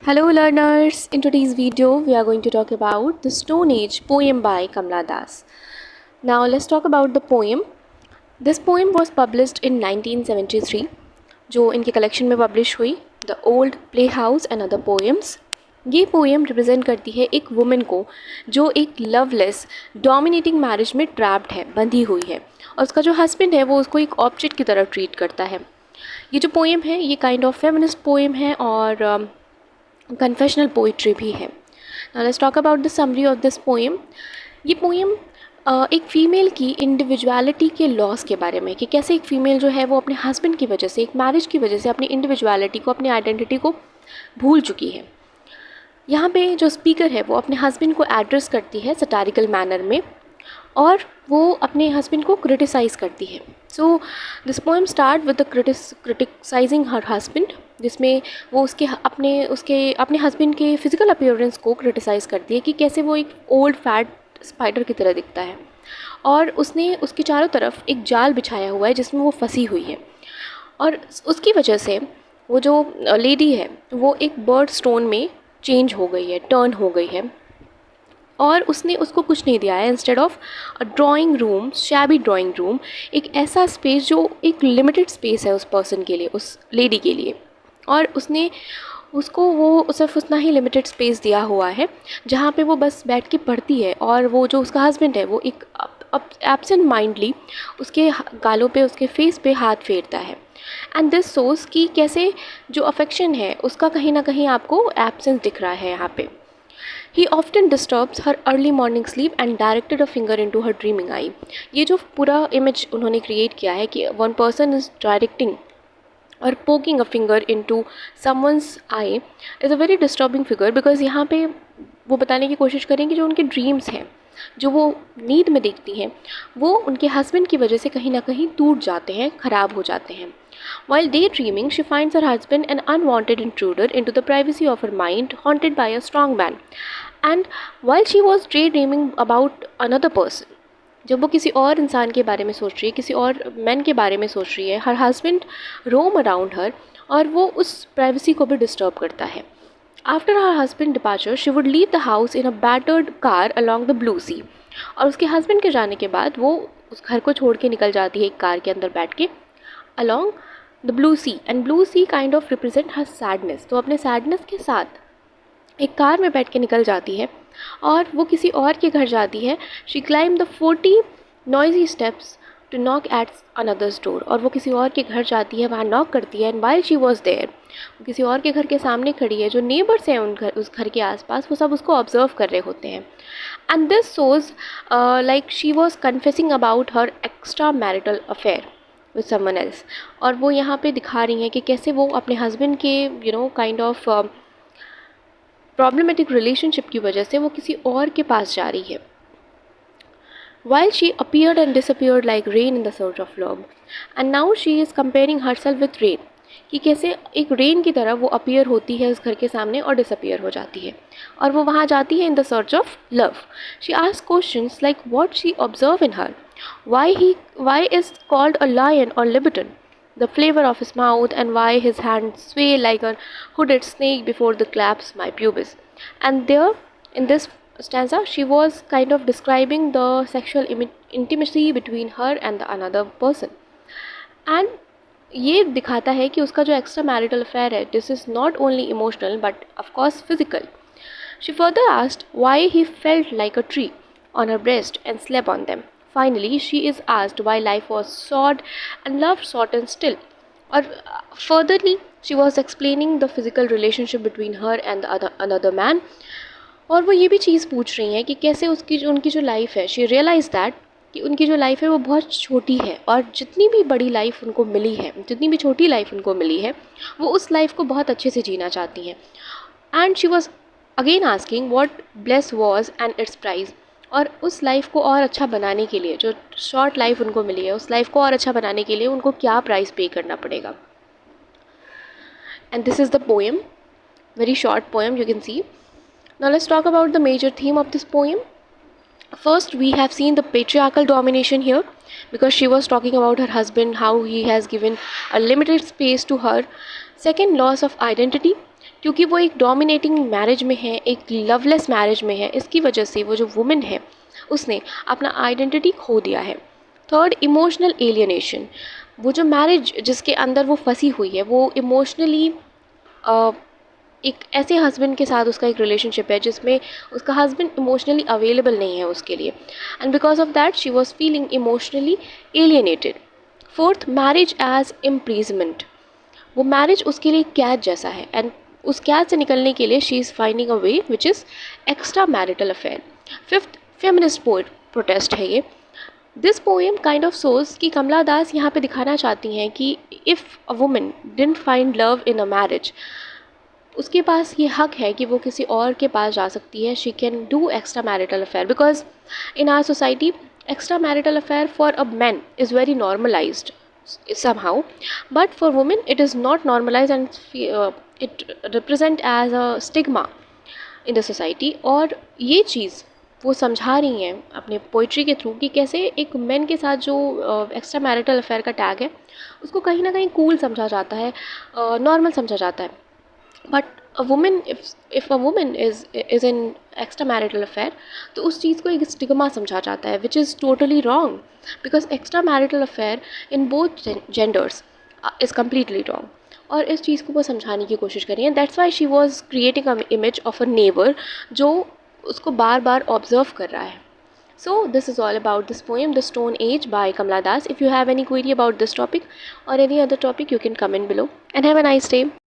Hello learners, in today's video we are going to talk about the Stone Age poem by Kamla Das. Now let's talk about the poem. This poem was published in 1973 जो इनके collection में publish हुई the old play house and other poems. ये poem represent करती है एक women को जो एक लवलेस डोमिनेटिंग मैरिज में ट्रैप्ड है, बंधी हुई है, और उसका जो हस्बैंड है वो उसको एक ऑब्जेक्ट की तरह ट्रीट करता है. ये जो पोएम है ये काइंड ऑफ फेमिनिस्ट पोएम है और कन्फेशनल पोइट्री भी है. Now let's talk about the summary of this poem. ये पोएम एक फ़ीमेल की इंडिविजुअलिटी के लॉस के बारे में कि कैसे एक फ़ीमेल जो है वो अपने हस्बैंड की वजह से, एक मैरिज की वजह से अपनी इंडिविजुअलिटी को, अपनी आइडेंटिटी को भूल चुकी है. यहाँ पे जो स्पीकर है वो अपने हस्बैंड को एड्रेस करती है सटारिकल मैनर में और वो अपने हस्बैंड को क्रिटिसाइज़ करती है. So this poem start with the criticizing her husband, जिसमें वो अपने हस्बैंड के फिज़िकल अपीयरेंस को क्रिटिसाइज़ करती है कि कैसे वो एक ओल्ड फैट स्पाइडर की तरह दिखता है और उसने उसके चारों तरफ एक जाल बिछाया हुआ है जिसमें वो फंसी हुई है, और उसकी वजह से वो जो लेडी है वो एक बर्ड स्टोन में चेंज हो गई है, टर्न हो गई है, और उसने उसको कुछ नहीं दिया है. Instead of a drawing room, shabby drawing room, एक ऐसा स्पेस जो एक लिमिटेड स्पेस है उस पर्सन के लिए, उस लेडी के लिए, और उसने उसको वो सिर्फ उतना ही लिमिटेड स्पेस दिया हुआ है जहाँ पे वो बस बैठ के पढ़ती है, और वो जो उसका हस्बैंड है वो एक एब्सेंट माइंडली उसके गालों पे, उसके फेस पे हाथ फेरता है. एंड दिस सोज कि कैसे जो अफेक्शन है उसका कहीं ना कहीं आपको एब्सेंस दिख रहा है यहाँ पे. He often disturbs her early morning sleep and directed a finger into her dreaming eye. ये जो पूरा इमेज उन्होंने क्रिएट किया है कि वन पर्सन इज डायरेक्टिंग और poking a finger into someone's I is a very disturbing figure, because यहाँ पे वो बताने की कोशिश करें कि जो उनके ड्रीम्स हैं, जो वो नींद में देखती हैं, वो उनके हस्बैंड की वजह से कहीं ना कहीं टूट जाते हैं, ख़राब हो जाते हैं. While daydreaming, she finds her husband an unwanted intruder into the privacy of her mind, haunted by a strong man. And while she was daydreaming about another person, जब वो किसी और इंसान के बारे में सोच रही है, किसी और मैन के बारे में सोच रही है, हर हस्बैंड रोम अराउंड हर, और वो उस प्राइवेसी को भी डिस्टर्ब करता है. After her husband departure she would leave the house in a battered car along the blue sea. और उसके हस्बैंड के जाने के बाद वो उस घर को छोड़ के निकल जाती है एक कार के अंदर बैठ के, along the blue sea. And blue sea kind of represent her sadness. तो अपने सैडनेस के साथ एक कार में बैठ के निकल जाती है और वो किसी और के घर जाती है. She climb the 40 noisy steps to knock at another's door. और वो किसी और के घर जाती है, वहाँ नॉक करती है. And while she was there, वो किसी और के घर के सामने खड़ी है. जो नेबर्स हैं उस घर के आसपास, वो सब उसको ऑब्जर्व कर रहे होते हैं. And this shows like she was confessing about her extra marital affair with someone else. और वो यहाँ पे दिखा रही हैं कि कैसे वो अपने हस्बैंड के काइंड ऑफ प्रॉब्लमेटिक रिलेशनशिप की वजह से वो किसी और के पास जा रही है. While she appeared and disappeared like rain in the search of love, and now she is comparing herself with rain, कि कैसे एक रेन की तरह वो अपीयर होती है उस घर के सामने और डिसअपियर हो जाती है, और वो वहाँ जाती है in the search of love. She asks questions like what she observe in her, why is called a lion or libertine, the flavor of his mouth, and why his hands sway like a hooded snake before the claps my pubis. And there, in this stanza, she was kind of describing the sexual intimacy between her and the another person. And ये दिखाता है कि उसका जो extra marital affair है, this is not only emotional but of course physical. She further asked why he felt like a tree on her breast and slept on them. Finally, she is asked why life was short and love short and still. और furtherly, she was explaining the physical relationship between her and the another man. और वो ये भी चीज़ पूछ रही हैं कि कैसे उनकी जो लाइफ है, she realized that कि उनकी जो लाइफ है वो बहुत छोटी है, और जितनी भी बड़ी लाइफ उनको मिली है, जितनी भी छोटी लाइफ उनको मिली है, वो उस लाइफ को बहुत अच्छे से जीना चाहती हैं. And she was again asking what bliss was and its prize. और उस लाइफ को और अच्छा बनाने के लिए, जो शॉर्ट लाइफ उनको मिली है, उस लाइफ को और अच्छा बनाने के लिए उनको क्या प्राइस पे करना पड़ेगा. And this is the poem, very short poem you can see. Now let's talk about the major theme of this poem. First, we have seen the patriarchal domination here, because she was talking about her husband, how he has given a limited space to her. Second, loss of identity, क्योंकि वो एक dominating marriage में है, एक loveless marriage में है, इसकी वजह से वो जो वुमेन है उसने अपना आइडेंटिटी खो दिया है। Third, emotional alienation. वो जो मैरिज जिसके अंदर वो फंसी हुई है वो इमोशनली एक ऐसे हस्बैंड के साथ उसका एक रिलेशनशिप है जिसमें उसका हस्बैंड इमोशनली अवेलेबल नहीं है उसके लिए, and because of that she was feeling emotionally alienated. Fourth, marriage as imprisonment. वो मैरिज उसके लिए कैद जैसा है, एंड उस कैद से निकलने के लिए she is finding a way which is extra marital affair. Fifth, feminist protest है ये। दिस पोएम काइंड ऑफ सोज कि कमला दास यहाँ पे दिखाना चाहती हैं कि if a woman didn't find love in a marriage, उसके पास ये हक है कि वो किसी और के पास जा सकती है। She can do extra marital affair because in our society extra marital affair for a man is very normalized somehow, but for women it is not normalized, and it represent as a stigma in the society। और ये चीज़ वो समझा रही हैं अपने poetry के through कि कैसे एक मैन के साथ जो एक्स्ट्रा मैरिटल अफेयर का टैग है उसको कहीं ना कहीं कूल समझा जाता है, नॉर्मल समझा जाता है। But a women, if a women is in extra marital affair, तो उस चीज़ को एक स्टिग्मा समझा जाता है which is totally wrong, because extra marital affair in both genders is completely wrong. और इस चीज़ को वो समझाने की कोशिश करी है। That's why she was creating a image of a neighbour जो उसको बार बार ऑब्जर्व कर रहा है। So this is all about this poem, The Stone Age by Kamala Das. If you have any query about this topic or any other topic, you can comment below, and have a nice day.